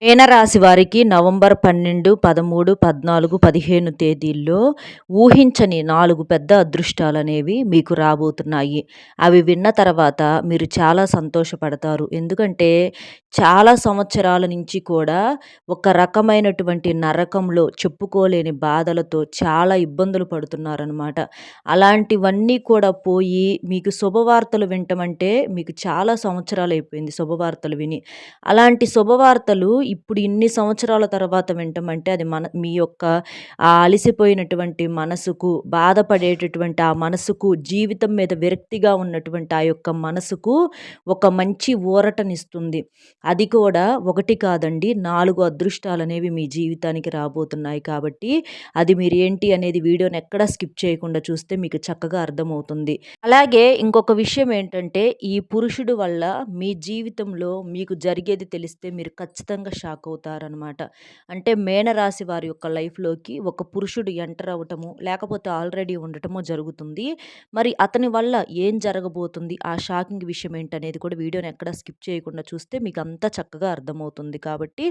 మీనరాశి వారికి నవంబర్ 12, 13, 14, 15 తేదీల్లో ఊహించని 4 పెద్ద అదృష్టాలనేవి మీకు రాబోతున్నాయి. అవి విన్న తర్వాత మీరు చాలా సంతోషపడతారు. ఎందుకంటే చాలా సంవత్సరాల నుంచి కూడా ఒక రకమైనటువంటి నరకంలో చెప్పుకోలేని బాధలతో చాలా ఇబ్బందులు పడుతున్నారనమాట. అలాంటివన్నీ కూడా పోయి మీకు శుభవార్తలు వినటమంటే మీకు చాలా సంవత్సరాలయిపోయింది శుభవార్తలు విని. అలాంటి శుభవార్తలు ఇప్పుడు ఇన్ని సంవత్సరాల తర్వాత వింటమంటే అది మీ యొక్క ఆ అలిసిపోయినటువంటి మనసుకు, బాధపడేటటువంటి ఆ మనసుకు, జీవితం మీద విరక్తిగా ఉన్నటువంటి ఆ యొక్క మనసుకు ఒక మంచి ఊరటనిస్తుంది. అది కూడా ఒకటి కాదండి 4 అదృష్టాలనేవి మీ జీవితానికి రాబోతున్నాయి కాబట్టి అది మీరు ఏంటి అనేది వీడియోని ఎక్కడా స్కిప్ చేయకుండా చూస్తే మీకు చక్కగా అర్థమవుతుంది. అలాగే ఇంకొక విషయం ఏంటంటే ఈ పురుషుడు వల్ల మీ జీవితంలో మీకు జరిగేది తెలిస్తే మీరు ఖచ్చితంగా షాక్ అవుతారనమాట. అంటే మేనరాశి వారి యొక్క లైఫ్‌లోకి ఒక పురుషుడు ఎంటర్ అవ్వటము, లేకపోతే ఆల్రెడీ ఉండటమో జరుగుతుంది. మరి అతని వల్ల ఏం జరగబోతుంది? ఆ షాకింగ్ విషయం ఏంటనేది కూడా వీడియోని ఎక్కడ స్కిప్ చేయకుండా చూస్తే మీకు అంతా చక్కగా అర్థమవుతుంది. కాబట్టి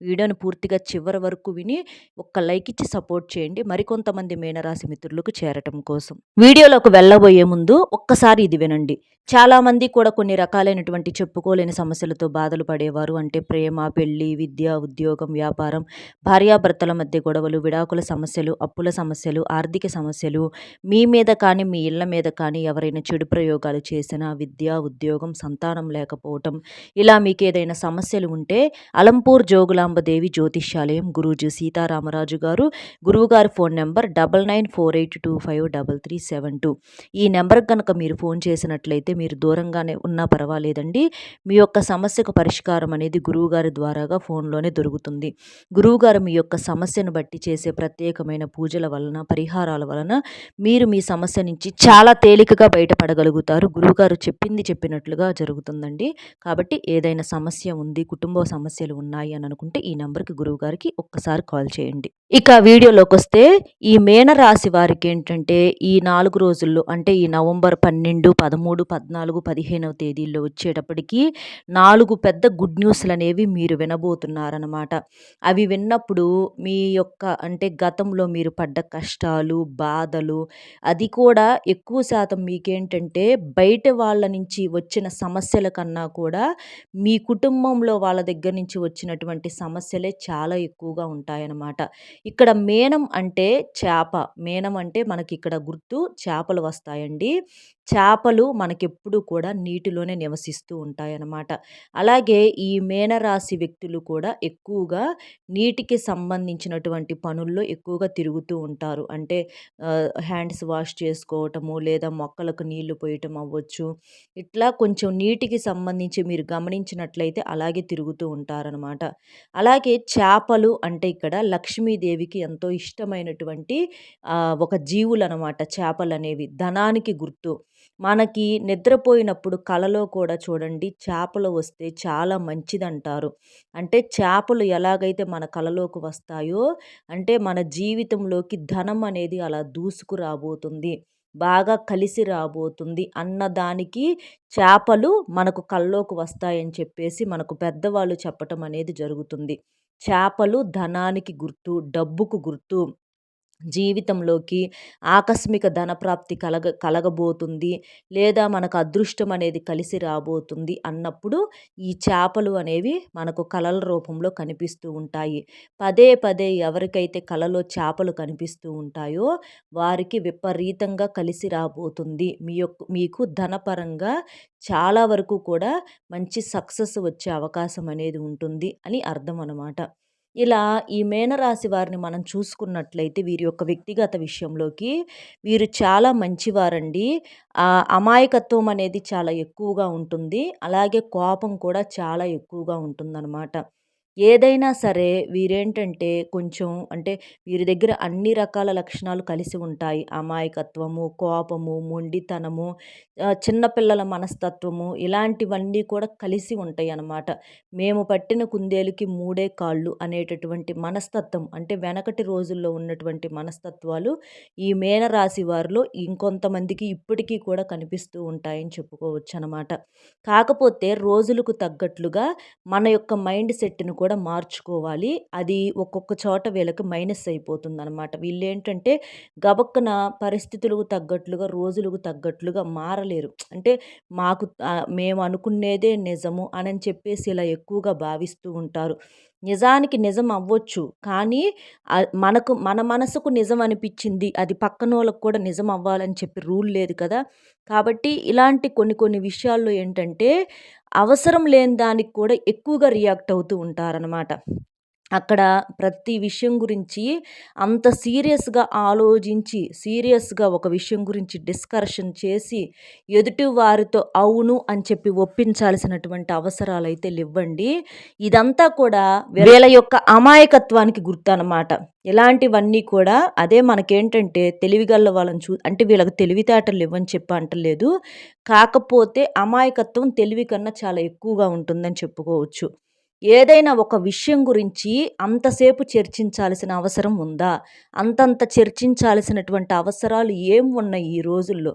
వీడియోని పూర్తిగా చివరి వరకు విని ఒక్క లైక్ ఇచ్చి సపోర్ట్ చేయండి. మరికొంతమంది మీనరాశి మిత్రులకు చేరటం కోసం. వీడియోలోకి వెళ్ళబోయే ముందు ఒక్కసారి ఇది వినండి. చాలామంది కూడా కొన్ని రకాలైనటువంటి చెప్పుకోలేని సమస్యలతో బాధలు పడేవారు. అంటే ప్రేమ, పెళ్లి, విద్య, ఉద్యోగం, వ్యాపారం, భార్యాభర్తల మధ్య గొడవలు, విడాకుల సమస్యలు, అప్పుల సమస్యలు, ఆర్థిక సమస్యలు, మీ మీద కానీ, మీ ఇళ్ల మీద కానీ ఎవరైనా చెడు ప్రయోగాలు చేసినా, విద్య, ఉద్యోగం, సంతానం లేకపోవటం, ఇలా మీకేదైనా సమస్యలు ఉంటే అలంపూర్ జోగులాంబ దేవి జ్యోతిష్యాలయం గురూజీ సీతారామరాజు గారు, గురువుగారి ఫోన్ నెంబర్ 9948253372. ఈ నెంబర్కి కనుక మీరు ఫోన్ చేసినట్లయితే మీరు దూరంగానే ఉన్నా పర్వాలేదండి. మీ యొక్క సమస్యకు పరిష్కారం అనేది గురువుగారి ద్వారాగా ఫోన్లోనే దొరుకుతుంది. గురువుగారు మీ యొక్క సమస్యను బట్టి చేసే ప్రత్యేకమైన పూజల వలన, పరిహారాల వలన మీరు మీ సమస్య నుంచి చాలా తేలికగా బయటపడగలుగుతారు. గురువుగారు చెప్పింది చెప్పినట్లుగా జరుగుతుందండి. కాబట్టి ఏదైనా సమస్య ఉంది, కుటుంబ సమస్యలు ఉన్నాయి అని అనుకుంటే ఈ నెంబర్కి గురువుగారికి ఒక్కసారి కాల్ చేయండి. ఇక వీడియోలోకొస్తే ఈ మీనరాశి వారికి ఏంటంటే ఈ 4 రోజుల్లో అంటే ఈ నవంబర్ 12, 13, 14, 15వ తేదీల్లో వచ్చేటప్పటికి 4 పెద్ద గుడ్ న్యూస్‌లనేవి మీరు వినబోతున్నారనమాట. అవి విన్నప్పుడు మీ యొక్క అంటే గతంలో మీరు పడ్డ కష్టాలు, బాధలు అది కూడా ఎక్కువ శాతం మీకేంటంటే బయట వాళ్ళ నుంచి వచ్చిన సమస్యల కన్నా కూడా మీ కుటుంబంలో వాళ్ళ దగ్గర నుంచి వచ్చినటువంటి సమస్యలే చాలా ఎక్కువగా ఉంటాయన్నమాట. ఇక్కడ మేనం అంటే చేప. మేనం అంటే మనకిక్కడ గుర్తు చేపలు వస్తాయండి. చేపలు మనకెప్పుడు కూడా నీటిలోనే నివసిస్తూ ఉంటాయన్నమాట. అలాగే ఈ మీనరాశి వ్యక్తులు కూడా ఎక్కువగా నీటికి సంబంధించినటువంటి పనుల్లో ఎక్కువగా తిరుగుతూ ఉంటారు. అంటే హ్యాండ్స్ వాష్ చేసుకోవటము, లేదా మొక్కలకు నీళ్లు పోయటం అవ్వచ్చు. ఇట్లా కొంచెం నీటికి సంబంధించి మీరు గమనించినట్లయితే అలాగే తిరుగుతూ ఉంటారనమాట. అలాగే చేపలు అంటే ఇక్కడ లక్ష్మీదేవికి ఎంతో ఇష్టమైనటువంటి ఒక జీవులనమాట చేపలనేవి. ధనానికి గుర్తు. మనకి నిద్రపోయినప్పుడు కలలో కూడా చూడండి చేపలు వస్తే చాలా మంచిదంటారు. అంటే చేపలు ఎలాగైతే మన కలలోకి వస్తాయో అంటే మన జీవితంలోకి ధనం అనేది అలా దూసుకురాబోతుంది. బాగా కలిసి రాబోతుంది అన్నదానికి చేపలు మనకు కల్లోకి వస్తాయని చెప్పేసి మనకు పెద్దవాళ్ళు చెప్పటం అనేది జరుగుతుంది. చేపలు ధనానికి గుర్తు, డబ్బుకు గుర్తు. జీవితంలోకి ఆకస్మిక ధనప్రాప్తి కలగబోతుంది. లేదా మనకు అదృష్టం అనేది కలిసి రాబోతుంది అన్నప్పుడు ఈ చేపలు అనేవి మనకు కలల రూపంలో కనిపిస్తూ ఉంటాయి. పదే పదే ఎవరికైతే కలలో చేపలు కనిపిస్తూ ఉంటాయో వారికి విపరీతంగా కలిసి రాబోతుంది. మీకు ధనపరంగా చాలా వరకు కూడా మంచి సక్సెస్ వచ్చే అవకాశం అనేది ఉంటుంది అని అర్థం అనమాట. ఇలా ఈ మీనరాశి వారిని మనం చూసుకున్నట్లయితే వీరి యొక్క వ్యక్తిగత విషయంలోకి వీరు చాలా మంచివారండి. అమాయకత్వం అనేది చాలా ఎక్కువగా ఉంటుంది. అలాగే కోపం కూడా చాలా ఎక్కువగా ఉంటుందన్నమాట. ఏదైనా సరే వీరేంటంటే కొంచెం అంటే వీరి దగ్గర అన్ని రకాల లక్షణాలు కలిసి ఉంటాయి. అమాయకత్వము, కోపము, మొండితనము, చిన్నపిల్లల మనస్తత్వము ఇలాంటివన్నీ కూడా కలిసి ఉంటాయన్నమాట. మేము పట్టిన కుందేలుకి మూడే కాళ్ళు అనేటటువంటి మనస్తత్వం అంటే వెనకటి రోజుల్లో ఉన్నటువంటి మనస్తత్వాలు ఈ మీనరాశి వారిలో ఇంకొంతమందికి ఇప్పటికీ కూడా కనిపిస్తూ ఉంటాయని చెప్పుకోవచ్చనమాట. కాకపోతే రోజులకు తగ్గట్లుగా మన యొక్క మైండ్ సెట్‌ని కూడా కూడా మార్చుకోవాలి. అది ఒక్కొక్క చోట వీళ్ళకి మైనస్ అయిపోతుందనమాట. వీళ్ళేంటంటే గబక్కున పరిస్థితులకు తగ్గట్లుగా, రోజులకు తగ్గట్లుగా మారలేరు. అంటే మేము అనుకునేదే నిజము అనని చెప్పేసి ఇలా ఎక్కువగా భావిస్తూ ఉంటారు. నిజానికి నిజం అవ్వచ్చు. కానీ మన మనసుకు నిజం అనిపిచ్చింది. అది పక్కనోళ్ళకి కూడా నిజం అవ్వాలని చెప్పి రూల్ లేదు కదా! కాబట్టి ఇలాంటి కొన్ని కొన్ని విషయాల్లో ఏంటంటే అవసరం లేని దానికి కూడా ఎక్కువగా రియాక్ట్ అవుతూ ఉంటారనమాట. అక్కడ ప్రతి విషయం గురించి అంత సీరియస్‌గా ఆలోచించి, సీరియస్‌గా ఒక విషయం గురించి డిస్కషన్ చేసి, ఎదుటి వారితో అవును అని చెప్పి ఒప్పించాల్సినటువంటి అవసరాలైతే లెవ్వండి. ఇదంతా కూడా వీళ్ళ యొక్క అమాయకత్వానికి గుర్తనమాట. ఇలాంటివన్నీ కూడా అదే మనకేంటంటే తెలివిగల్ల వాళ్ళని అంటే వీళ్ళకి తెలివితేటలు లెవ్వని చెప్పి అంటలేదు. కాకపోతే అమాయకత్వం తెలివి కన్నా చాలా ఎక్కువగా ఉంటుందని చెప్పుకోవచ్చు. ఏదైనా ఒక విషయం గురించి అంతసేపు చర్చించాల్సిన అవసరం ఉందా? అంతంత చర్చించాల్సినటువంటి అవసరాలు ఏం ఉన్నాయి ఈ రోజుల్లో?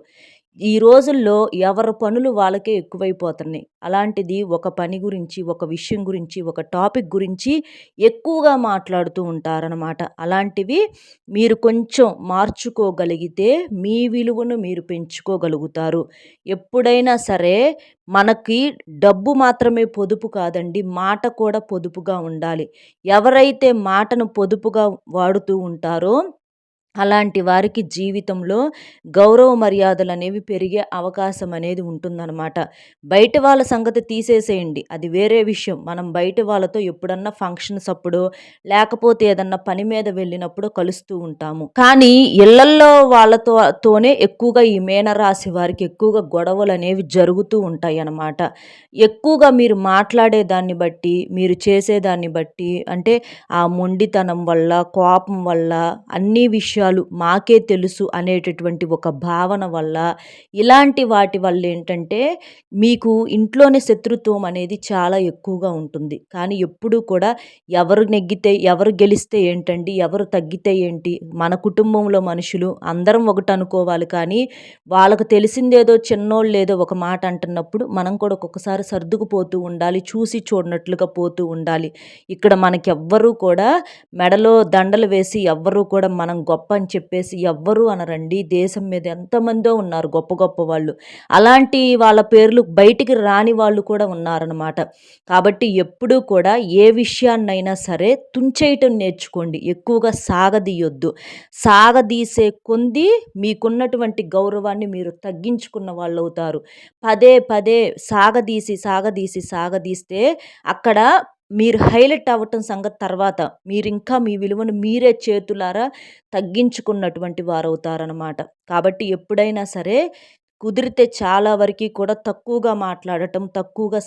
ఈ రోజుల్లో ఎవరి పనులు వాళ్ళకే ఎక్కువైపోతున్నాయి. అలాంటిది ఒక పని గురించి, ఒక విషయం గురించి, ఒక టాపిక్ గురించి ఎక్కువగా మాట్లాడుతూ ఉంటారనమాట. అలాంటివి మీరు కొంచెం మార్చుకోగలిగితే మీ విలువను మీరు పెంచుకోగలుగుతారు. ఎప్పుడైనా సరే మనకి డబ్బు మాత్రమే పొదుపు కాదండి. మాట కూడా పొదుపుగా ఉండాలి. ఎవరైతే మాటను పొదుపుగా వాడుతూ ఉంటారో అలాంటి వారికి జీవితంలో గౌరవ మర్యాదలనేవి పెరిగే అవకాశం అనేది ఉంటుందనమాట. బయట వాళ్ళ సంగతి తీసేసేయండి. అది వేరే విషయం. మనం బయట వాళ్ళతో ఎప్పుడన్నా ఫంక్షన్స్ అప్పుడో, లేకపోతే ఏదన్నా పని మీద వెళ్ళినప్పుడో కలుస్తూ ఉంటాము. కానీ ఇళ్లల్లో తోనే ఎక్కువగా ఈ మీనరాశి వారికి ఎక్కువగా గొడవలనేవి జరుగుతూ ఉంటాయనమాట. ఎక్కువగా మీరు మాట్లాడే దాన్ని బట్టి, మీరు చేసేదాన్ని బట్టి అంటే ఆ మొండితనం వల్ల, కోపం వల్ల అన్ని విషయాలు మాకే తెలుసు అనేటటువంటి ఒక భావన వల్ల, ఇలాంటి వాటి వల్లేంటంటే మీకు ఇంట్లోనే శత్రుత్వం అనేది చాలా ఎక్కువగా ఉంటుంది. కానీ ఎప్పుడూ కూడా ఎవరు నెగ్గితే, ఎవరు గెలిస్తే ఏంటండి, ఎవరు తగ్గితే ఏంటి, మన కుటుంబంలో మనుషులు అందరం ఒకటనుకోవాలి కానీ, వాళ్ళకు తెలిసిందేదో చిన్నోళ్ళేదో ఒక మాట అంటున్నప్పుడు మనం కూడా ఒక్కొక్కసారి సర్దుకుపోతూ ఉండాలి. చూసి చూడనట్లుగా పోతూ ఉండాలి. ఇక్కడ మనకెవ్వరూ కూడా మెడలో దండలు వేసి ఎవ్వరూ కూడా మనం గొప్ప అని చెప్పేసి ఎవ్వరూ అనరండి. దేశం మీద ఎంతమందో ఉన్నారు గొప్ప గొప్ప వాళ్ళు. అలాంటి వాళ్ళ పేర్లు బయటికి రాని వాళ్ళు కూడా ఉన్నారనమాట. కాబట్టి ఎప్పుడూ కూడా ఏ విషయాన్నైనా సరే తుంచేయటం నేర్చుకోండి. ఎక్కువగా సాగదీయొద్దు. సాగదీసే కొంది మీకున్నటువంటి గౌరవాన్ని మీరు తగ్గించుకున్న వాళ్ళవుతారు. పదే పదే సాగదీస్తే అక్కడ మీరు హైలైట్ అవ్వటం సంగతి తర్వాత. మీరింకా మీ విలువను మీరే చేతులారా తగ్గించుకున్నటువంటి వారవుతారనమాట. కాబట్టి ఎప్పుడైనా సరే కుదిరితే చాలా వరకి కూడా తక్కువగా మాట్లాడటం, తక్కువగా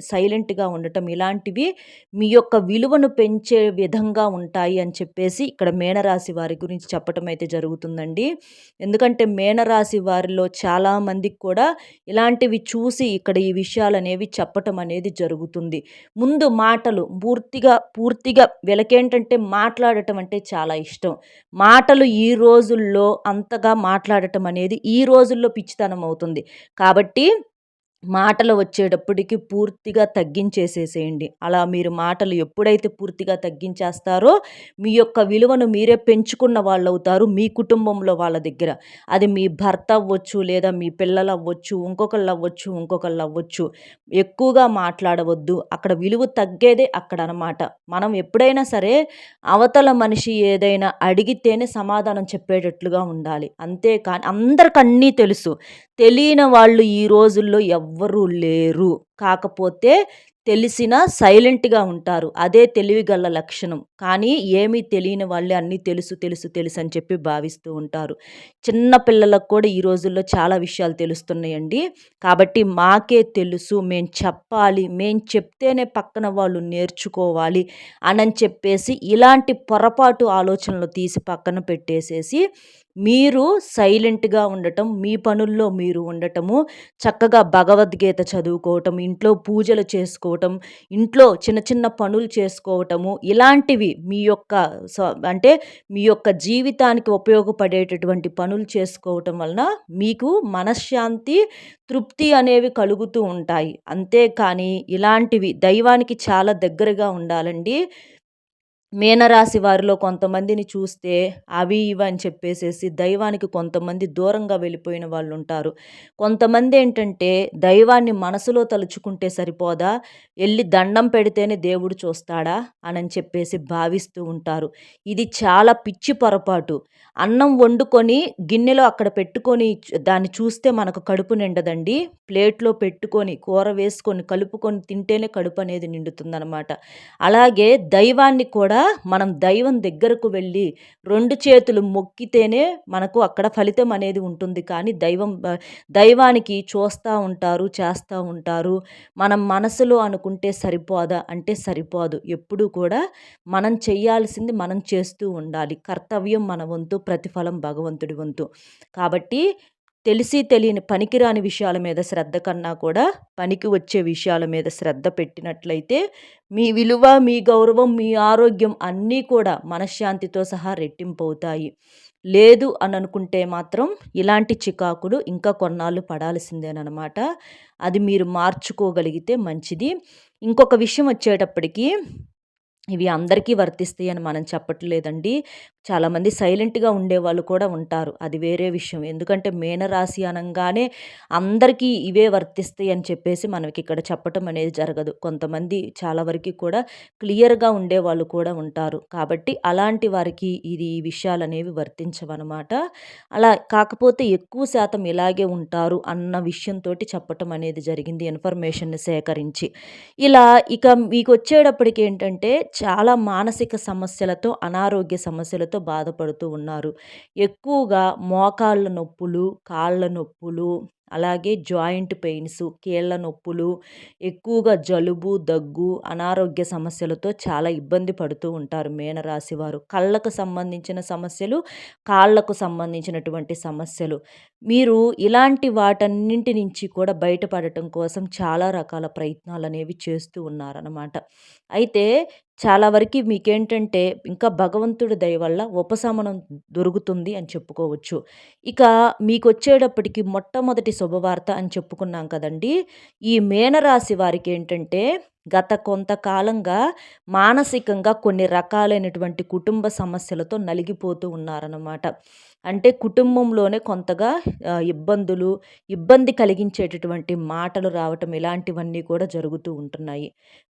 సైలెంట్‌గా ఉండటం ఇలాంటివి మీ యొక్క విలువను పెంచే విధంగా ఉంటాయి అని చెప్పేసి ఇక్కడ మీనరాశి వారి గురించి చెప్పటం అయితే జరుగుతుందండి. ఎందుకంటే మీనరాశి వారిలో చాలామందికి కూడా ఇలాంటివి చూసి ఇక్కడ ఈ విషయాలనేవి చెప్పటం అనేది జరుగుతుంది. ముందు మాటలు పూర్తిగా వీళ్ళకేంటంటే మాట్లాడటం అంటే చాలా ఇష్టం. మాటలు ఈ రోజుల్లో అంతగా మాట్లాడటం అనేది ఈ రోజుల్లో పిచ్చితనం అవుతుంది. కాబట్టి మాటలు వచ్చేటప్పటికి పూర్తిగా తగ్గించేసేసేయండి. అలా మీరు మాటలు ఎప్పుడైతే పూర్తిగా తగ్గించేస్తారో మీ యొక్క విలువను మీరే పెంచుకున్న వాళ్ళవుతారు మీ కుటుంబంలో వాళ్ళ దగ్గర. అది మీ భర్త అవ్వచ్చు, లేదా మీ పిల్లలవ్వచ్చు, ఇంకొకళ్ళవ్వచ్చు. ఎక్కువగా మాట్లాడవద్దు. అక్కడ విలువ తగ్గేదే అక్కడనమాట. మనం ఎప్పుడైనా సరే అవతల మనిషి ఏదైనా అడిగితేనే సమాధానం చెప్పేటట్లుగా ఉండాలి. అంతేకాని అందరికి అన్నీ తెలుసు. తెలియని వాళ్ళు ఈ రోజుల్లో ఎవ్వరూ లేరు. కాకపోతే తెలిసినా సైలెంట్‌గా ఉంటారు. అదే తెలివిగల్ల లక్షణం. కానీ ఏమీ తెలియని వాళ్ళే అన్నీ తెలుసు అని చెప్పి భావిస్తూ ఉంటారు. చిన్న పిల్లలకు కూడా ఈ రోజుల్లో చాలా విషయాలు తెలుస్తున్నాయండి. కాబట్టి మాకే తెలుసు, మేం చెప్పాలి, మేం చెప్తేనే పక్కన వాళ్ళు నేర్చుకోవాలి అనని చెప్పేసి ఇలాంటి పొరపాటు ఆలోచనలు తీసి పక్కన పెట్టేసేసి మీరు సైలెంట్‌గా ఉండటం, మీ పనుల్లో మీరు ఉండటము, చక్కగా భగవద్గీత చదువుకోవటం, ఇంట్లో పూజలు చేసుకోవటం, ఇంట్లో చిన్న చిన్న పనులు చేసుకోవటము, ఇలాంటివి మీ యొక్క స అంటే మీ యొక్క జీవితానికి ఉపయోగపడేటటువంటి పనులు చేసుకోవటం వలన మీకు మనశ్శాంతి, తృప్తి అనేవి కలుగుతూ ఉంటాయి. అంతేకానీ ఇలాంటివి దైవానికి చాలా దగ్గరగా ఉండాలండి. మీనరాశి వారిలో కొంతమందిని చూస్తే అవి ఇవి అని చెప్పేసేసి దైవానికి కొంతమంది దూరంగా వెళ్ళిపోయిన వాళ్ళుంటారు. కొంతమందేంటంటే దైవాన్ని మనసులో తలుచుకుంటే సరిపోదా? ఎళ్లి దండం పెడితేనే దేవుడు చూస్తాడా? అనని చెప్పేసి భావిస్తూ ఉంటారు. ఇది చాలా పిచ్చి పొరపాటు. అన్నం వండుకొని గిన్నెలో అక్కడ పెట్టుకొని దాన్ని చూస్తే మనకు కడుపు నిండదండి. ప్లేట్‌లో పెట్టుకొని, కూర వేసుకొని, కలుపుకొని తింటేనే కడుపనేది నిండుతుందనమాట. అలాగే దైవాన్ని కూడా మనం దైవం దగ్గరకు వెళ్ళి 2 చేతులు మొక్కితేనే మనకు అక్కడ ఫలితం అనేది ఉంటుంది. కానీ దైవానికి చూస్తా ఉంటారు, చేస్తా ఉంటారు. మనం మనసులో అనుకుంటే సరిపోదా అంటే సరిపోదు. ఎప్పుడూ కూడా మనం చేయాల్సింది మనం చేస్తూ ఉండాలి. కర్తవ్యం మన వంతు, ప్రతిఫలం భగవంతుడి వంతు. కాబట్టి తెలిసి తెలియని పనికిరాని విషయాల మీద శ్రద్ధ కన్నా కూడా పనికి వచ్చే విషయాల మీద శ్రద్ధ పెట్టినట్లయితే మీ విలువ, మీ గౌరవం, మీ ఆరోగ్యం అన్నీ కూడా మనశ్శాంతితో సహా రెట్టింపవుతాయి. లేదు అని అనుకుంటే మాత్రం ఇలాంటి చికాకులు ఇంకా కొన్నాళ్ళు పడాల్సిందేననమాట. అది మీరు మార్చుకోగలిగితే మంచిది. ఇంకొక విషయం వచ్చేటప్పటికి ఇవి అందరికీ వర్తిస్తాయి అని మనం చెప్పట్లేదండి. చాలామంది సైలెంట్‌గా ఉండేవాళ్ళు కూడా ఉంటారు. అది వేరే విషయం. ఎందుకంటే మీనరాశి అనంగానే అందరికీ ఇవే వర్తిస్తాయి అని చెప్పేసి మనకిక్కడ చెప్పటం అనేది జరగదు. కొంతమంది చాలా వరకి కూడా క్లియర్‌గా ఉండేవాళ్ళు కూడా ఉంటారు. కాబట్టి అలాంటి వారికి ఈ విషయాలనేవి వర్తించవనమాట. అలా కాకపోతే ఎక్కువ శాతం ఇలాగే ఉంటారు అన్న విషయంతోటి చెప్పటం అనేది జరిగింది ఇన్ఫర్మేషన్‌ని సేకరించి. ఇలా ఇక మీకొచ్చేటప్పటికేంటంటే చాలా మానసిక సమస్యలతో, అనారోగ్య సమస్యలతో బాధపడుతూ ఉన్నారు. ఎక్కువగా మోకాళ్ళ నొప్పులు, కాళ్ళ నొప్పులు, అలాగే జాయింట్ పెయిన్స్, కీళ్ళ నొప్పులు, ఎక్కువగా జలుబు, దగ్గు, అనారోగ్య సమస్యలతో చాలా ఇబ్బంది పడుతూ ఉంటారు మీనరాశి వారు. కళ్ళకు సంబంధించిన సమస్యలు, కాళ్ళకు సంబంధించినటువంటి సమస్యలు. మీరు ఇలాంటి వాటన్నింటి నుంచి కూడా బయటపడటం కోసం చాలా రకాల ప్రయత్నాలనేవి చేస్తూ ఉన్నారనమాట. అయితే చాలా వరకి మీకేంటంటే ఇంకా భగవంతుడి దయ వల్ల ఉపశమనం దొరుకుతుంది అని చెప్పుకోవచ్చు. ఇక మీకొచ్చేటప్పటికి మొట్టమొదటి శుభవార్త అని చెప్పుకున్నాం కదండీ! ఈ మీనరాశి వారికేంటంటే గత కొంతకాలంగా మానసికంగా కొన్ని రకాలైనటువంటి కుటుంబ సమస్యలతో నలిగిపోతూ ఉన్నారనమాట. అంటే కుటుంబంలోనే కొంతగా ఇబ్బంది కలిగించేటటువంటి మాటలు రావటం ఇలాంటివన్నీ కూడా జరుగుతూ ఉంటున్నాయి.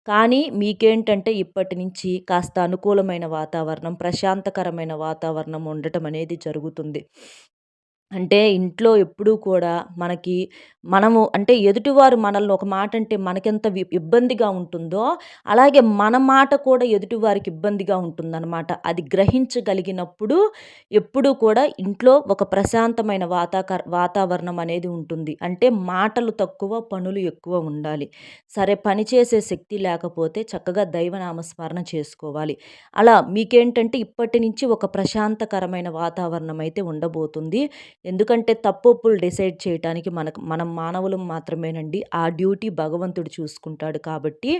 కానీ మీకేంటంటే ఇప్పటి నుంచి కాస్త అనుకూలమైన వాతావరణం, ప్రశాంతకరమైన వాతావరణం ఉండటం అనేది జరుగుతుంది. అంటే ఇంట్లో ఎప్పుడూ కూడా మనకి మనము అంటే ఎదుటివారు మనల్ని ఒక మాట అంటే మనకెంత ఇబ్బందిగా ఉంటుందో, అలాగే మన మాట కూడా ఎదుటివారికి ఇబ్బందిగా ఉంటుందనమాట. అది గ్రహించగలిగినప్పుడు ఎప్పుడూ కూడా ఇంట్లో ఒక ప్రశాంతమైన వాతావరణం అనేది ఉంటుంది. అంటే మాటలు తక్కువ, పనులు ఎక్కువ ఉండాలి. సరే పని చేసే శక్తి లేకపోతే చక్కగా దైవనామస్మరణ చేసుకోవాలి. అలా మీకేంటంటే ఇప్పటి నుంచి ఒక ప్రశాంతకరమైన వాతావరణం అయితే ఉండబోతుంది. ఎందుకంటే తప్పొప్పులు డిసైడ్ చేయటానికి మనం మానవులం మాత్రమేనండి. ఆ డ్యూటీ భగవంతుడు చూసుకుంటాడు కాబట్టి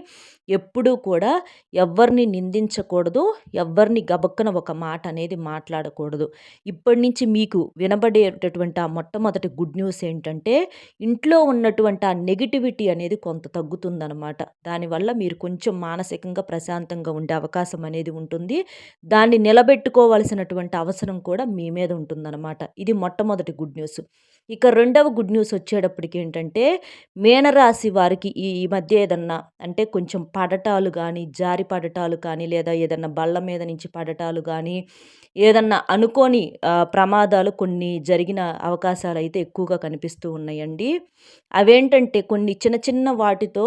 ఎప్పుడూ కూడా ఎవ్వరిని నిందించకూడదు. ఎవ్వరిని గబక్కన ఒక మాట అనేది మాట్లాడకూడదు. ఇప్పటి నుంచి మీకు వినబడేటటువంటి ఆ మొట్టమొదటి గుడ్ న్యూస్ ఏంటంటే ఇంట్లో ఉన్నటువంటి ఆ నెగటివిటీ అనేది కొంత తగ్గుతుందనమాట. దానివల్ల మీరు కొంచెం మానసికంగా ప్రశాంతంగా ఉండే అవకాశం అనేది ఉంటుంది. దాన్ని నిలబెట్టుకోవాల్సినటువంటి అవసరం కూడా మీ మీద ఉంటుందన్నమాట. ఇది మొట్టమొదటి గుడ్ న్యూస్. ఇక రెండవ గుడ్ న్యూస్ వచ్చేటప్పటికి ఏంటంటే మీనరాశి వారికి ఈ ఈ మధ్య ఏదన్నా అంటే కొంచెం పడటాలు గానీ, జారి పడటాలు కానీ, లేదా ఏదన్నా బల్ల మీద నుంచి పడటాలు గానీ, ఏదన్నా అనుకోని ప్రమాదాలు కొన్ని జరిగిన అవకాశాలైతే ఎక్కువగా కనిపిస్తూ ఉన్నాయండి. అవేంటంటే కొన్ని చిన్న చిన్న వాటితో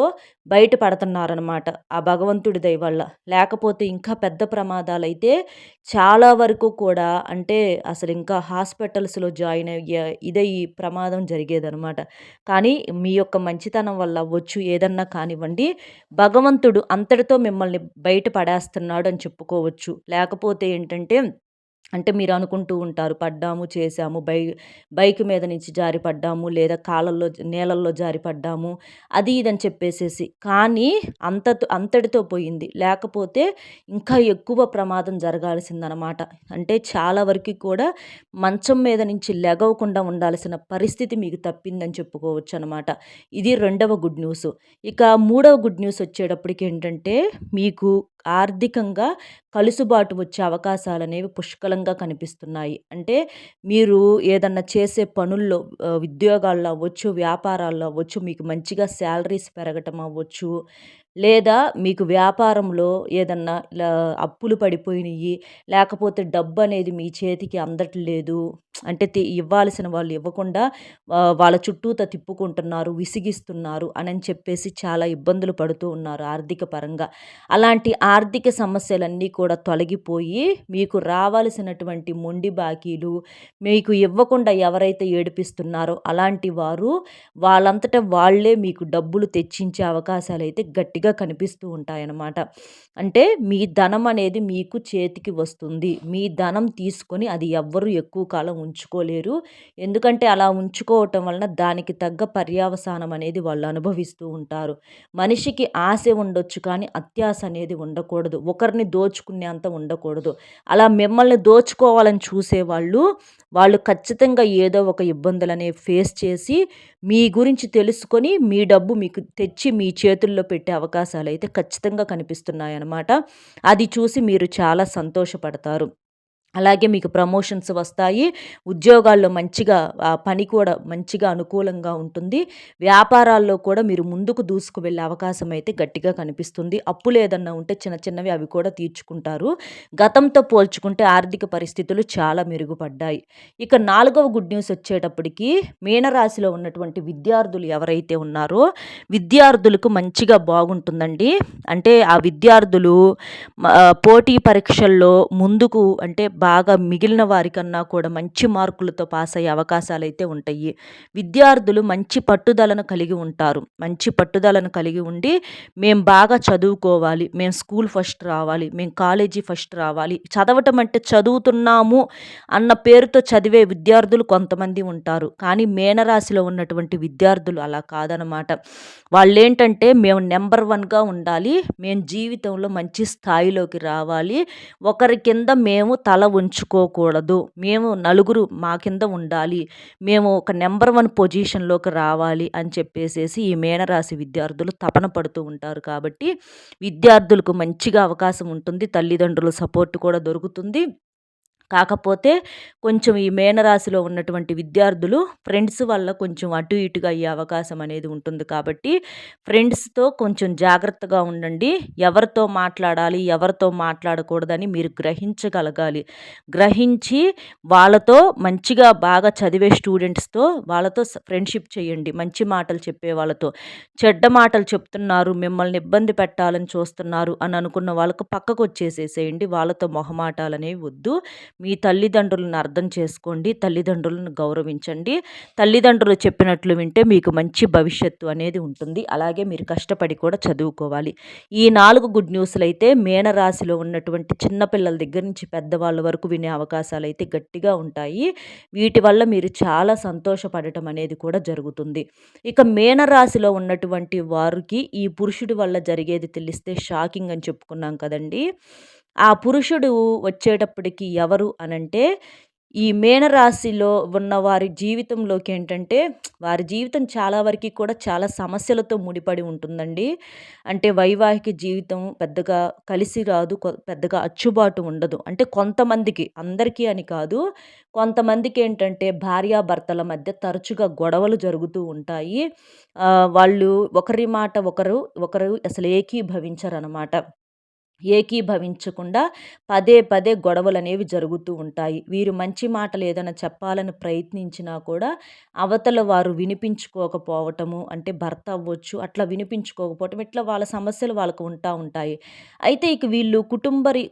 బయట పడుతున్నారనమాట. ఆ భగవంతుడి దయ వల్ల. లేకపోతే ఇంకా పెద్ద ప్రమాదాలైతే చాలా వరకు కూడా అంటే అసలింకా హాస్పిటల్స్‌లో జాయిన్ ఇదే ఈ ప్రమాదం జరిగేదనమాట. కానీ మీ యొక్క మంచితనం వల్ల అవ్వచ్చు, ఏదన్నా కానివ్వండి, భగవంతుడు అంతటితో మిమ్మల్ని బయట పడేస్తున్నాడు అని చెప్పుకోవచ్చు. లేకపోతే ఏంటంటే అంటే మీరు అనుకుంటూ ఉంటారు పడ్డాము, చేశాము, బైక్ మీద నుంచి జారి పడ్డాము, లేదా నీళ్ళల్లో జారి పడ్డాము, అది ఇదని చెప్పేసేసి. కానీ అంతటితో పోయింది. లేకపోతే ఇంకా ఎక్కువ ప్రమాదం జరగాల్సిందనమాట. అంటే చాలా వరకి కూడా మంచం మీద నుంచి లెగవకుండా ఉండాల్సిన పరిస్థితి మీకు తప్పిందని చెప్పుకోవచ్చనమాట. ఇది రెండవ గుడ్ న్యూసు. ఇక మూడవ గుడ్ న్యూస్ వచ్చేటప్పటికేంటంటే, మీకు ఆర్థికంగా కలుసుబాటు వచ్చే అవకాశాలనేవి పుష్కలంగా కనిపిస్తున్నాయి. అంటే మీరు ఏదన్నా చేసే పనుల్లో ఉద్యోగాల్లో అవ్వచ్చు, వ్యాపారాల్లో అవ్వచ్చు, మీకు మంచిగా శాలరీస్ పెరగటం అవ్వచ్చు, లేదా మీకు వ్యాపారంలో ఏదన్నా ఇలా అప్పులు పడిపోయినియి, లేకపోతే డబ్బనేది మీ చేతికి అందట్లేదు. అంటే ఇవ్వాల్సిన వాళ్ళు ఇవ్వకుండా వాళ్ళ చుట్టూతా తిప్పుకుంటున్నారు, విసిగిస్తున్నారు అనని చెప్పేసి చాలా ఇబ్బందులు పడుతూ ఉన్నారు ఆర్థిక పరంగా. అలాంటి ఆర్థిక సమస్యలన్నీ కూడా తొలగిపోయి, మీకు రావాల్సినటువంటి మొండి బాకీలు, మీకు ఇవ్వకుండా ఎవరైతే ఏడిపిస్తున్నారో అలాంటి వారు వాళ్ళంతట వాళ్ళే మీకు డబ్బులు తెచ్చించే అవకాశాలైతే గట్టిగా కనిపిస్తూ ఉంటాయన్నమాట. అంటే మీ ధనం అనేది మీకు చేతికి వస్తుంది. మీ ధనం తీసుకొని అది ఎవ్వరు ఎక్కువ కాలం ఉంచుకోలేరు. ఎందుకంటే అలా ఉంచుకోవటం వలన దానికి తగ్గ పర్యవసానం అనేది వాళ్ళు అనుభవిస్తూ ఉంటారు. మనిషికి ఆశ ఉండొచ్చు కానీ అత్యాశ అనేది ఉండకూడదు. ఒకరిని దోచుకునేంత ఉండకూడదు. అలా మిమ్మల్ని దోచుకోవాలని చూసేవాళ్ళు, వాళ్ళు ఖచ్చితంగా ఏదో ఒక ఇబ్బందులనేవి ఫేస్ చేసి, మీ గురించి తెలుసుకొని, మీ డబ్బు మీకు తెచ్చి మీ చేతుల్లో పెట్టే అవకాశాలైతే ఖచ్చితంగా కనిపిస్తున్నాయన్నమాట. అది చూసి మీరు చాలా సంతోషపడతారు. అలాగే మీకు ప్రమోషన్స్ వస్తాయి. ఉద్యోగాల్లో మంచిగా పని కూడా మంచిగా అనుకూలంగా ఉంటుంది. వ్యాపారాల్లో కూడా మీరు ముందుకు దూసుకు వెళ్ళే అవకాశం అయితే గట్టిగా కనిపిస్తుంది. అప్పులేదన్నా ఉంటే చిన్న చిన్నవి అవి కూడా తీర్చుకుంటారు. గతంతో పోల్చుకుంటే ఆర్థిక పరిస్థితులు చాలా మెరుగుపడ్డాయి. ఇక నాలుగవ గుడ్ న్యూస్ వచ్చేటప్పటికి మీనరాశిలో ఉన్నటువంటి విద్యార్థులు ఎవరైతే ఉన్నారో విద్యార్థులకు మంచిగా బాగుంటుందండి. అంటే ఆ విద్యార్థులు పోటీ పరీక్షల్లో ముందుకు అంటే బాగా మిగిలిన వారికన్నా కూడా మంచి మార్కులతో పాస్ అయ్యే అవకాశాలైతే ఉంటాయి. విద్యార్థులు మంచి పట్టుదలను కలిగి ఉంటారు. మంచి పట్టుదలను కలిగి ఉండి, మేము బాగా చదువుకోవాలి, మేము స్కూల్ ఫస్ట్ రావాలి, మేము కాలేజీ ఫస్ట్ రావాలి, చదవటం అంటే చదువుతున్నాము అన్న పేరుతో చదివే విద్యార్థులు కొంతమంది ఉంటారు. కానీ మీనరాశిలో ఉన్నటువంటి విద్యార్థులు అలా కాదనమాట. వాళ్ళేంటంటే మేము నంబర్ 1గా ఉండాలి, మేము జీవితంలో మంచి స్థాయిలోకి రావాలి, ఒకరి కింద మేము తల ఉంచుకోకూడదు, మేము నలుగురు మా కింద ఉండాలి, మేము ఒక నంబర్ 1 పొజిషన్లోకి రావాలి అని చెప్పేసేసి ఈ మీనరాశి విద్యార్థులు తపన పడుతూ ఉంటారు. కాబట్టి విద్యార్థులకు మంచిగా అవకాశం ఉంటుంది. తల్లిదండ్రుల సపోర్ట్ కూడా దొరుకుతుంది. కాకపోతే కొంచెం ఈ మీనరాశిలో ఉన్నటువంటి విద్యార్థులు ఫ్రెండ్స్ వల్ల కొంచెం అటు ఇటుగా అయ్యే అవకాశం అనేది ఉంటుంది. కాబట్టి ఫ్రెండ్స్‌తో కొంచెం జాగ్రత్తగా ఉండండి. ఎవరితో మాట్లాడాలి, ఎవరితో మాట్లాడకూడదని మీరు గ్రహించగలగాలి. గ్రహించి వాళ్ళతో మంచిగా బాగా చదివే స్టూడెంట్స్‌తో వాళ్ళతో ఫ్రెండ్‌షిప్ చేయండి. మంచి మాటలు చెప్పే వాళ్ళతో. చెడ్డ మాటలు చెప్తున్నారు, మిమ్మల్ని ఇబ్బంది పెట్టాలని చూస్తున్నారు అని అనుకున్న వాళ్ళకు పక్కకొచ్చేసేసేయండి. వాళ్ళతో మొహమాటాలనేవి వద్దు. మీ తల్లిదండ్రులను అర్థం చేసుకోండి. తల్లిదండ్రులను గౌరవించండి. తల్లిదండ్రులు చెప్పినట్లు వింటే మీకు మంచి భవిష్యత్తు అనేది ఉంటుంది. అలాగే మీరు కష్టపడి కూడా చదువుకోవాలి. ఈ 4 గుడ్ న్యూస్‌లైతే మీనరాశిలో ఉన్నటువంటి చిన్న పిల్లల దగ్గర నుంచి పెద్దవాళ్ళ వరకు వినే అవకాశాలైతే గట్టిగా ఉంటాయి. వీటి వల్ల మీరు చాలా సంతోషపడటం అనేది కూడా జరుగుతుంది. ఇక మీనరాశిలో ఉన్నటువంటి వారికి ఈ పురుషుడి వల్ల జరిగేది తెలిస్తే షాకింగ్ అని చెప్పుకున్నాం కదండీ! ఆ పురుషుడు వచ్చేటప్పటికి ఎవరు అనంటే, ఈ మీనరాశిలో ఉన్న వారి జీవితంలోకి ఏంటంటే, వారి జీవితం చాలా వరకి కూడా చాలా సమస్యలతో ముడిపడి ఉంటుందండి. అంటే వైవాహిక జీవితం పెద్దగా కలిసి రాదు. పెద్దగా అచ్చుబాటు ఉండదు. అంటే కొంతమందికి, అందరికీ అని కాదు. కొంతమందికేంటంటే భార్యాభర్తల మధ్య తరచుగా గొడవలు జరుగుతూ ఉంటాయి. వాళ్ళు ఒకరి మాట ఒకరు అసలు ఏకీభవించరనమాట. ఏకీభవించకుండా పదే పదే గొడవలనేవి జరుగుతూ ఉంటాయి. వీరు మంచి మాటలు ఏదైనా చెప్పాలని ప్రయత్నించినా కూడా అవతల వారు వినిపించుకోకపోవటము, అంటే భర్త అవ్వచ్చు, అట్లా వినిపించుకోకపోవటం, ఇట్లా వాళ్ళ సమస్యలు వాళ్ళకు ఉంటాయి. అయితే ఇక వీళ్ళు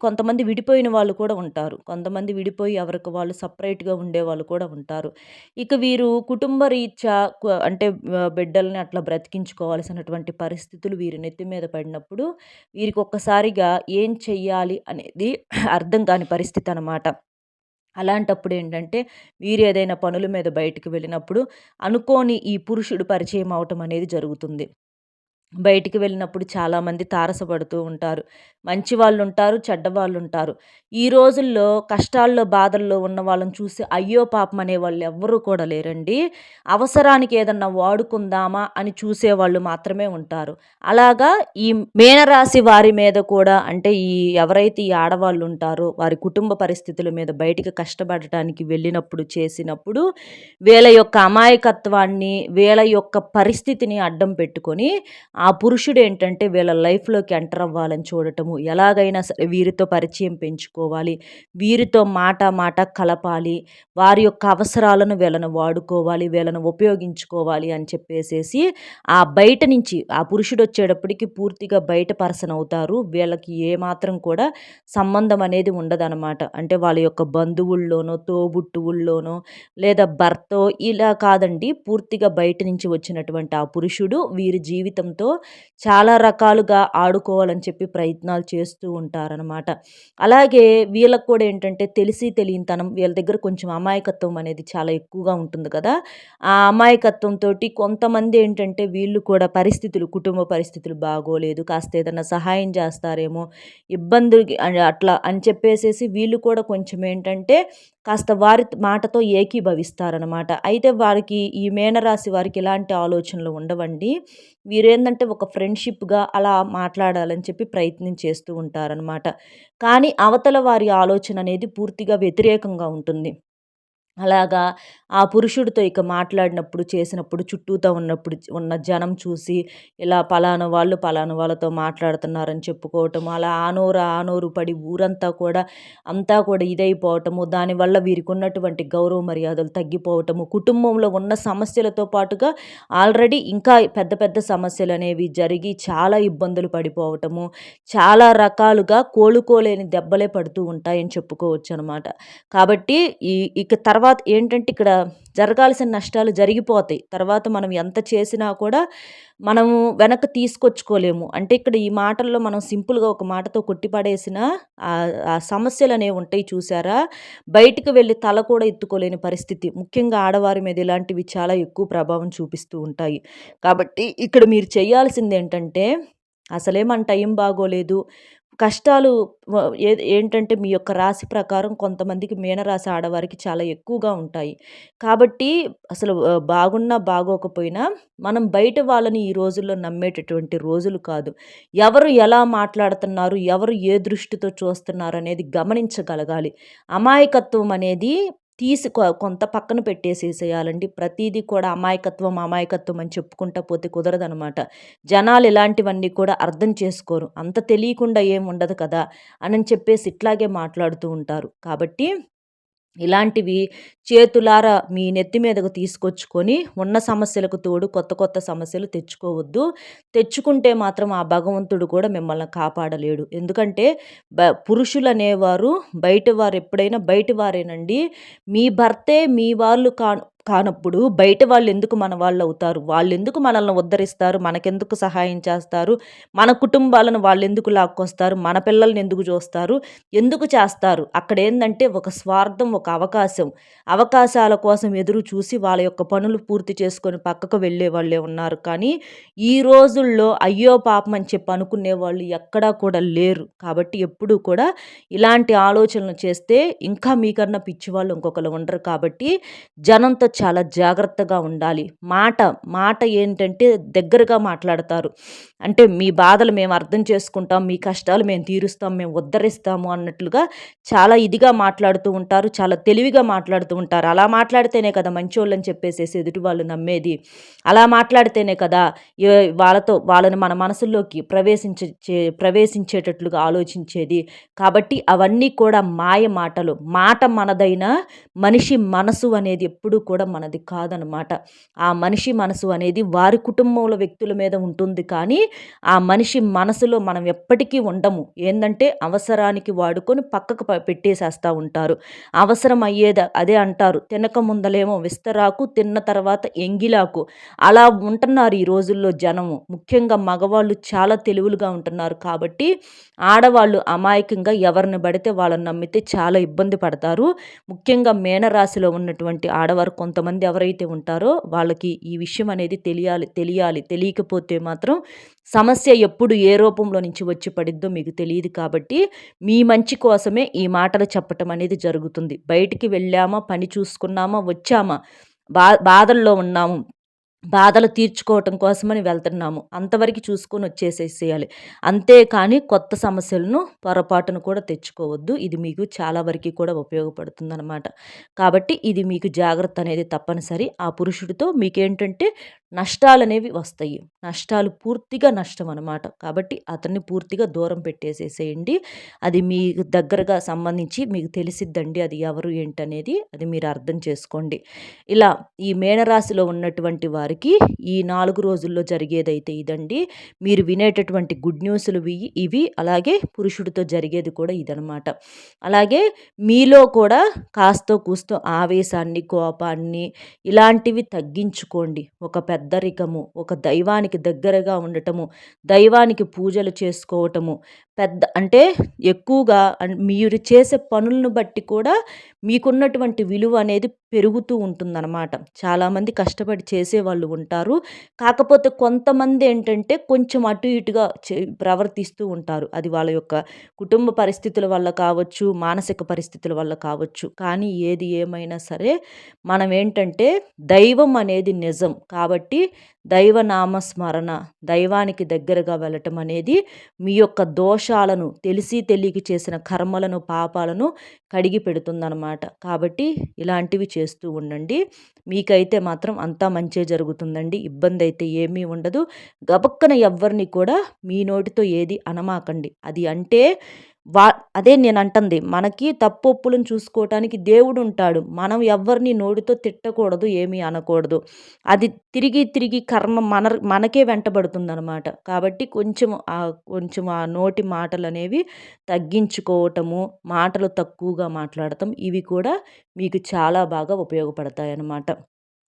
కొంతమంది విడిపోయిన వాళ్ళు కూడా ఉంటారు. కొంతమంది విడిపోయి ఎవరికి వాళ్ళు సపరేట్‌గా ఉండేవాళ్ళు కూడా ఉంటారు. ఇక వీరు కుటుంబ రీత్యా అంటే బిడ్డల్ని అట్లా బ్రతికించుకోవాల్సినటువంటి పరిస్థితులు వీరి నెత్తి మీద పడినప్పుడు వీరికి ఒక్కసారిగా ఏం చెయ్యాలి అనేది అర్థం కాని పరిస్థితి అనమాట. అలాంటప్పుడేంటంటే, వీరేదైనా పనుల మీద బయటికి వెళ్ళినప్పుడు అనుకోని ఈ పురుషుడు పరిచయం అవ్వటం అనేది జరుగుతుంది. బయటికి వెళ్ళినప్పుడు చాలామంది తారసపడుతూ ఉంటారు. మంచి వాళ్ళుంటారు, చెడ్డవాళ్ళుంటారు. ఈ రోజుల్లో కష్టాల్లో, బాధల్లో ఉన్న వాళ్ళని చూసి అయ్యో పాపం అనేవాళ్ళు ఎవ్వరూ కూడా లేరండి. అవసరానికి ఏదన్నా వాడుకుందామా అని చూసేవాళ్ళు మాత్రమే ఉంటారు. అలాగా ఈ మీనరాశి వారి మీద కూడా అంటే ఎవరైతే ఈ ఆడవాళ్ళుంటారో వారి కుటుంబ పరిస్థితుల మీద బయటికి కష్టపడటానికి వెళ్ళినప్పుడు, చేసినప్పుడు వీళ్ళ యొక్క అమాయకత్వాన్ని, వీళ్ళ యొక్క పరిస్థితిని అడ్డం పెట్టుకొని ఆ పురుషుడేంటంటే వీళ్ళ లైఫ్‌లోకి ఎంటర్ అవ్వాలని చూడటము. ఎలాగైనా సరే వీరితో పరిచయం పెంచుకోవాలి. వీరితో మాట మాట కలపాలి. వారి యొక్క అవసరాలను వీళ్ళని వాడుకోవాలి. వీళ్ళని ఉపయోగించుకోవాలి అని చెప్పేసేసి ఆ బయట నుంచి ఆ పురుషుడొచ్చేటప్పటికి పూర్తిగా బయట పర్సన్ అవుతారు. వీళ్ళకి ఏమాత్రం కూడా సంబంధం అనేది ఉండదనమాట. అంటే వాళ్ళ యొక్క బంధువుల్లోనో, తోబుట్టువుల్లోనో లేదా భర్తో ఇలా కాదండి. పూర్తిగా బయట నుంచి వచ్చినటువంటి ఆ పురుషుడు వీరి జీవితంతో చాలా రకాలుగా ఆడుకోవాలని చెప్పి ప్రయత్నాలు చేస్తూ ఉంటారనమాట. అలాగే వీళ్ళకి కూడా ఏంటంటే తెలిసి తెలియనితనం వీళ్ళ దగ్గర కొంచెం అమాయకత్వం అనేది చాలా ఎక్కువగా ఉంటుంది కదా! ఆ అమాయకత్వంతోటి కొంతమంది ఏంటంటే వీళ్ళు కూడా కుటుంబ పరిస్థితులు బాగోలేదు. కాస్త ఏదన్నా సహాయం చేస్తారేమో, ఇబ్బందులకి అట్లా అని చెప్పేసేసి వీళ్ళు కూడా కొంచెం ఏంటంటే కాస్త వారి మాటతో ఏకీభవిస్తారనమాట. అయితే వారికి ఈ మీనరాశి వారికి ఎలాంటి ఆలోచనలు ఉండవండి. వీరేందంటే ఒక ఫ్రెండ్‌షిప్‌గా అలా మాట్లాడాలని చెప్పి ప్రయత్నం చేస్తూ ఉంటారనమాట. కానీ అవతల వారి ఆలోచన అనేది పూర్తిగా వ్యతిరేకంగా ఉంటుంది. అలాగా ఆ పురుషుడితో ఇక మాట్లాడినప్పుడు, చేసినప్పుడు, చుట్టూతా ఉన్న జనం చూసి, ఇలా పలానా వాళ్ళతో మాట్లాడుతున్నారని చెప్పుకోవటము, అలా ఆనోరు పడి ఊరంతా కూడా అంతా కూడా ఇదైపోవటము, దానివల్ల వీరికున్నటువంటి గౌరవ మర్యాదలు తగ్గిపోవటము, కుటుంబంలో ఉన్న సమస్యలతో పాటుగా ఆల్రెడీ ఇంకా పెద్ద పెద్ద సమస్యలనేవి జరిగి చాలా ఇబ్బందులు పడిపోవటము, చాలా రకాలుగా కోలుకోలేని దెబ్బలే పడుతూ ఉంటాయని చెప్పుకోవచ్చనమాట. కాబట్టి ఇక తర్వాత ఏంటంటే ఇక్కడ జరగాల్సిన నష్టాలు జరిగిపోతాయి. తర్వాత మనం ఎంత చేసినా కూడా మనము వెనక్కి తీసుకొచ్చుకోలేము. అంటే ఇక్కడ ఈ మాటల్లో మనం సింపుల్‌గా ఒక మాటతో కొట్టిపడేసిన ఆ సమస్యలనేవి ఉంటాయి చూసారా? బయటికి వెళ్లి తల కూడా ఎత్తుకోలేని పరిస్థితి. ముఖ్యంగా ఆడవారి మీద ఇలాంటివి చాలా ఎక్కువ ప్రభావం చూపిస్తూ ఉంటాయి. కాబట్టి ఇక్కడ మీరు చేయాల్సిందేంటంటే అసలే మన టైం బాగోలేదు. కష్టాలు వ ఏంటంటే మీ యొక్క రాశి ప్రకారం కొంతమందికి మీనరాశి ఆడవారికి చాలా ఎక్కువగా ఉంటాయి. కాబట్టి అసలు బాగున్నా, బాగోకపోయినా మనం బయట వాళ్ళని ఈ రోజుల్లో నమ్మేటటువంటి రోజులు కాదు. ఎవరు ఎలా మాట్లాడుతున్నారు, ఎవరు ఏ దృష్టితో చూస్తున్నారనేది గమనించగలగాలి. అమాయకత్వం అనేది తీసి కొంత పక్కన పెట్టేసేసేయాలండి. ప్రతీదీ కూడా అమాయకత్వం, అమాయకత్వం అని చెప్పుకుంటా పోతే కుదరదనమాట. జనాలు ఇలాంటివన్నీ కూడా అర్థం చేసుకోరు. అంత తెలియకుండా ఏముండదు కదా! అనని చెప్పేసి ఇట్లాగే మాట్లాడుతూ ఉంటారు. కాబట్టి ఇలాంటివి చేతులారా మీ నెత్తి మీదకు తీసుకొచ్చుకొని ఉన్న సమస్యలకు తోడు కొత్త కొత్త సమస్యలు తెచ్చుకోవద్దు. తెచ్చుకుంటే మాత్రం ఆ భగవంతుడు కూడా మిమ్మల్ని కాపాడలేడు. ఎందుకంటే పురుషులనేవారు బయటవారు ఎప్పుడైనా బయటివారేనండి. మీ భర్తే మీ వాళ్ళు కానప్పుడు బయట వాళ్ళెందుకు మన వాళ్ళవుతారు? వాళ్ళెందుకు మనల్ని ఉద్ధరిస్తారు? మనకెందుకు సహాయం చేస్తారు? మన కుటుంబాలను వాళ్ళెందుకు లాక్కొస్తారు? మన పిల్లల్ని ఎందుకు జూస్తారు? ఎందుకు చేస్తారు? అక్కడేందంటే ఒక స్వార్థం, ఒక అవకాశం. అవకాశాల కోసం ఎదురు చూసి వాళ్ళ యొక్క పనులు పూర్తి చేసుకొని పక్కకు వెళ్ళేవాళ్ళే ఉన్నారు. కానీ ఈ రోజుల్లో అయ్యో పాపం అని చెప్పి అనుకునేవాళ్ళు ఎక్కడా కూడా లేరు. కాబట్టి ఎప్పుడూ కూడా ఇలాంటి ఆలోచనలు చేస్తే ఇంకా మీకన్నా పిచ్చివాళ్ళు ఇంకొకళ్ళు ఉండరు కాబట్టి జనంతో చాలా జాగ్రత్తగా ఉండాలి. మాట ఏంటంటే దగ్గరగా మాట్లాడతారు. అంటే మీ బాధలు మేము అర్థం చేసుకుంటాం, మీ కష్టాలు మేము తీరుస్తాం, మేము ఉద్ధరిస్తాము అన్నట్లుగా చాలా ఇదిగా మాట్లాడుతూ ఉంటారు. చాలా తెలివిగా మాట్లాడుతూ ఉంటారు. అలా మాట్లాడితేనే కదా మంచోళ్ళని చెప్పేసేసి ఎదుటి వాళ్ళు నమ్మేది. అలా మాట్లాడితేనే కదా వాళ్ళని మన మనసుల్లోకి ప్రవేశించేటట్లుగా ఆలోచించేది. కాబట్టి అవన్నీ కూడా మాయ మాటలు. మాట మనదైనా మనిషి మనసు అనేది ఎప్పుడూ కూడా కూడా మనది కాదనమాట. ఆ మనిషి మనసు అనేది వారి కుటుంబంలో వ్యక్తుల మీద ఉంటుంది కానీ, ఆ మనిషి మనసులో మనం ఎప్పటికీ ఉండము. ఏందంటే అవసరానికి వాడుకొని పక్కకు పెట్టేసేస్తా ఉంటారు. అవసరం అదే అంటారు. తినక ముందలేమో విస్తరాకు, తిన్న తర్వాత ఎంగిలాకు. అలా ఉంటున్నారు ఈ రోజుల్లో జనము. ముఖ్యంగా మగవాళ్ళు చాలా తెలివులుగా ఉంటున్నారు కాబట్టి, ఆడవాళ్ళు అమాయకంగా ఎవరిని పడితే వాళ్ళని నమ్మితే చాలా ఇబ్బంది పడతారు. ముఖ్యంగా మీనరాశిలో ఉన్నటువంటి ఆడవారు కొంతమంది ఎవరైతే ఉంటారో వాళ్ళకి ఈ విషయం అనేది తెలియాలి. తెలియకపోతే మాత్రం సమస్య ఎప్పుడు ఏ రూపంలో నుంచి వచ్చి పడిద్దో మీకు తెలియదు కాబట్టి, మీ మంచి కోసమే ఈ మాటలు చెప్పటం అనేది జరుగుతుంది. బయటికి వెళ్ళామా, పని చూసుకున్నామా, వచ్చామా, బాధల్లో ఉన్నాము, బాధలు తీర్చుకోవటం కోసమని వెళ్తున్నాము. అంతవరకు చూసుకొని వచ్చేసేసేయాలి. అంతేకానీ కొత్త సమస్యలను పొరపాటున కూడా తెచ్చుకోవద్దు. ఇది మీకు చాలా వరకి కూడా ఉపయోగపడుతుందనమాట. కాబట్టి ఇది మీకు జాగ్రత్త అనేది తప్పనిసరి. ఆ పురుషుడితో మీకేంటంటే నష్టాలనేవి వస్తాయి. నష్టాలు పూర్తిగా నష్టం అనమాట. కాబట్టి అతన్ని పూర్తిగా దూరం పెట్టేసేసేయండి. అది మీకు దగ్గరగా సంబంధించి మీకు తెలిసిద్దండి అది ఎవరు ఏంటనేది. అది మీరు అర్థం చేసుకోండి. ఇలా ఈ మీనరాశిలో ఉన్నటువంటి వారికి ఈ 4 రోజుల్లో జరిగేదైతే ఇదండి. మీరు వినేటటువంటి గుడ్ న్యూస్‌లు ఇవి. అలాగే పురుషుడితో జరిగేది కూడా ఇదనమాట. అలాగే మీలో కూడా కాస్తో కూస్తో ఆవేశాన్ని, కోపాన్ని ఇలాంటివి తగ్గించుకోండి. ఒక పెద్దరికము, ఒక దైవానికి దగ్గరగా ఉండటము, దైవానికి పూజలు చేసుకోవటము, అంటే ఎక్కువగా మీరు చేసే పనులను బట్టి కూడా మీకున్నటువంటి విలువ అనేది పెరుగుతూ ఉంటుందన్నమాట. చాలామంది కష్టపడి చేసేవాళ్ళు ఉంటారు. కాకపోతే కొంతమంది ఏంటంటే కొంచెం అటు ఇటుగా ప్రవర్తిస్తూ ఉంటారు. అది వాళ్ళ యొక్క కుటుంబ పరిస్థితుల వల్ల కావచ్చు, మానసిక పరిస్థితుల వల్ల కావచ్చు. కానీ ఏది ఏమైనా సరే మనం ఏంటంటే దైవం అనేది నిజం కాబట్టి దైవనామ స్మరణ, దైవానికి దగ్గరగా వెళ్ళటం అనేది మీ యొక్క దోషాలను తెలియక చేసిన కర్మలను, పాపాలను కడిగి పెడుతుందన్నమాట. కాబట్టి ఇలాంటివి చేస్తూ ఉండండి. మీకైతే మాత్రం అంతా మంచే జరుగుతుందండి. ఇబ్బంది అయితే ఏమీ ఉండదు. గబక్కన ఎవ్వరిని కూడా మీ నోటితో ఏది అనమాకండి. అది అంటే అదే నేనంటుంది. మనకి తప్పొప్పులను చూసుకోవటానికి దేవుడుంటాడు. మనం ఎవ్వరిని నోటితో తిట్టకూడదు, ఏమీ అనకూడదు. అది తిరిగి కర్మ మనకే వెంటబడుతుందనమాట. కాబట్టి కొంచెం ఆ నోటి మాటలనేవి తగ్గించుకోవటము, మాటలు తక్కువగా మాట్లాడటం ఇవి కూడా మీకు చాలా బాగా ఉపయోగపడతాయన్నమాట.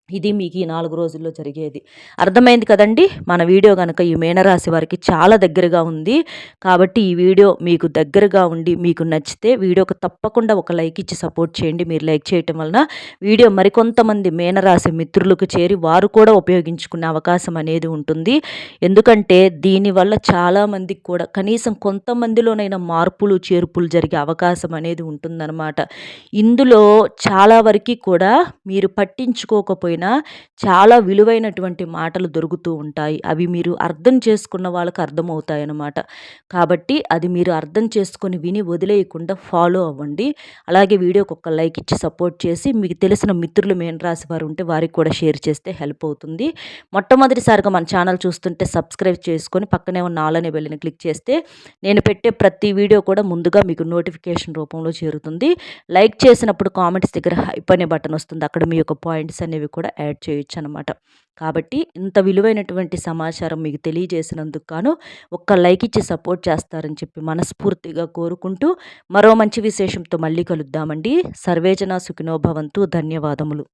ఇది మీకు ఈ 4 రోజుల్లో జరిగేది. అర్థమైంది కదండీ! మన వీడియో గనక ఈ మీనరాశి వారికి చాలా దగ్గరగా ఉంది. కాబట్టి ఈ వీడియో మీకు దగ్గరగా ఉండి మీకు నచ్చితే వీడియోకి తప్పకుండా ఒక లైక్ ఇచ్చి సపోర్ట్ చేయండి. మీరు లైక్ చేయటం వలన వీడియో మరికొంతమంది మీనరాశి మిత్రులకు చేరి వారు కూడా ఉపయోగించుకునే అవకాశం అనేది ఉంటుంది. ఎందుకంటే దీనివల్ల చాలామందికి కూడా కనీసం కొంతమందిలోనైనా మార్పులు, చేర్పులు జరిగే అవకాశం అనేది ఉంటుందన్నమాట. ఇందులో చాలా వరకి కూడా మీరు పట్టించుకోకపోయినా చాలా విలువైనటువంటి మాటలు దొరుకుతూ ఉంటాయి. అవి మీరు అర్థం చేసుకున్న వాళ్ళకి అర్థమవుతాయి అన్నమాట. కాబట్టి అది మీరు అర్థం చేసుకొని విని వదిలేయకుండా ఫాలో అవ్వండి. అలాగే వీడియోకి ఒక లైక్ ఇచ్చి సపోర్ట్ చేసి మీకు తెలిసిన మిత్రులు మీనరాశి వారు ఉంటే వారికి కూడా షేర్ చేస్తే హెల్ప్ అవుతుంది. మొట్టమొదటిసారిగా మన ఛానల్ చూస్తుంటే సబ్స్క్రైబ్ చేసుకొని పక్కనే ఉన్న ఆల్ అనే బెల్ని క్లిక్ చేస్తే నేను పెట్టే ప్రతి వీడియో కూడా ముందుగా మీకు నోటిఫికేషన్ రూపంలో చేరుతుంది. లైక్ చేసినప్పుడు కామెంట్స్ దగ్గర హైప్ అనే బటన్ వస్తుంది. అక్కడ మీ యొక్క పాయింట్స్ అనేవి కూడా యాడ్ చేయొచ్చు అనమాట. కాబట్టి ఇంత విలువైనటువంటి సమాచారం మీకు తెలియజేసినందుకు గాను ఒక్క లైక్ ఇచ్చి సపోర్ట్ చేస్తారని చెప్పి మనస్ఫూర్తిగా కోరుకుంటూ మరో మంచి విశేషంతో మళ్ళీ కలుద్దామండి. సర్వేజన సుఖినో భవంతు. ధన్యవాదములు.